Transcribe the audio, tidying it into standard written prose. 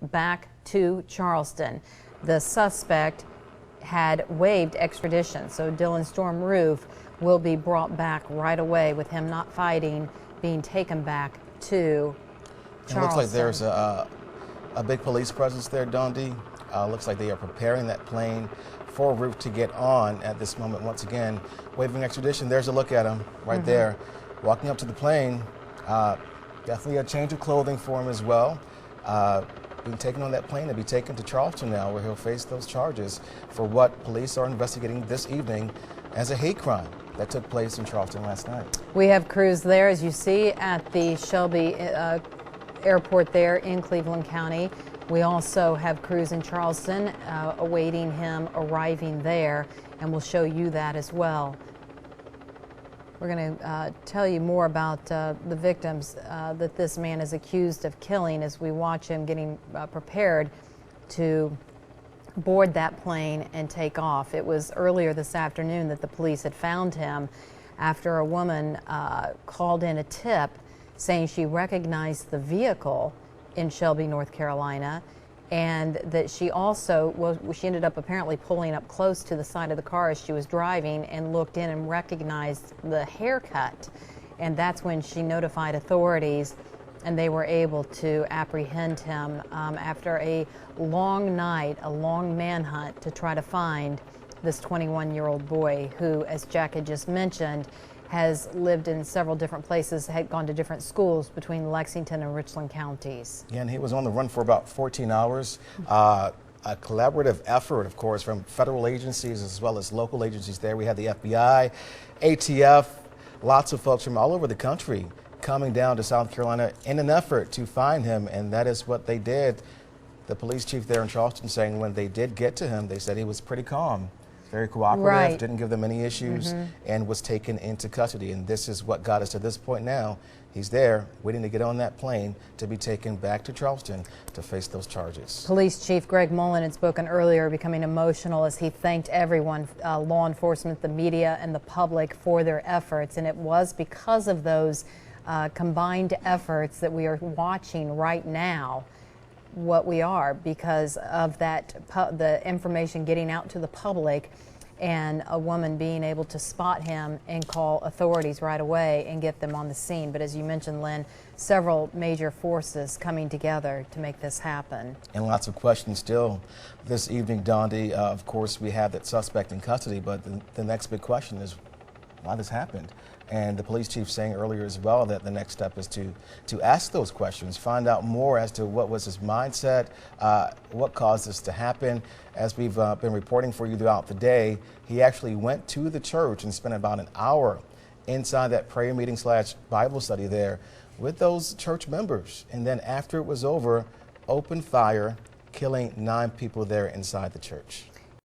back to Charleston. The suspect had waived extradition, so Dylann Roof will be brought back right away with him not fighting, being taken back to Charleston. It looks like there's a big police presence there, Dondi. Looks like they are preparing that plane for Roof to get on at this moment. Once again, waiving extradition. There's a look at him right there, walking up to the plane. Definitely a change of clothing for him as well. Being taken on that plane to be taken to Charleston now, where he'll face those charges for what police are investigating this evening as a hate crime that took place in Charleston last night. We have crews there, as you see, at the Shelby airport there in Cleveland County. We also have crews in Charleston awaiting him arriving there, and we'll show you that as well. We're going to tell you more about the victims that this man is accused of killing as we watch him getting prepared to board that plane and take off. It was earlier this afternoon that the police had found him after a woman called in a tip saying she recognized the vehicle in Shelby, North Carolina, and that she ended up apparently pulling up close to the side of the car as she was driving and looked in and recognized the haircut. And that's when she notified authorities, and they were able to apprehend him after a long night, a long manhunt to try to find this 21-year-old boy who, as Jack had just mentioned, has lived in several different places, had gone to different schools between Lexington and Richland counties. Yeah, and he was on the run for about 14 hours. A collaborative effort, of course, from federal agencies as well as local agencies there. We had the FBI, ATF, lots of folks from all over the country coming down to South Carolina in an effort to find him, and that is what they did. The police chief there in Charleston saying when they did get to him, they said he was pretty calm. Very cooperative, didn't give them any issues, and was taken into custody. And this is what got us to this point now. He's there waiting to get on that plane to be taken back to Charleston to face those charges. Police Chief Greg Mullen had spoken earlier, becoming emotional as he thanked everyone, law enforcement, the media, and the public for their efforts. And it was because of those combined efforts that we are watching right now what we are, because of that, the information getting out to the public and a woman being able to spot him and call authorities right away and get them on the scene. But as you mentioned, Lynn, several major forces coming together to make this happen. And lots of questions still this evening, Dondi. Of course, we have that suspect in custody, but the next big question is why this happened. And the police chief saying earlier as well that the next step is to ask those questions, find out more as to what was his mindset, what caused this to happen. As we've been reporting for you throughout the day, he actually went to the church and spent about an hour inside that prayer meeting / Bible study there with those church members. And then after it was over, opened fire, killing 9 people there inside the church.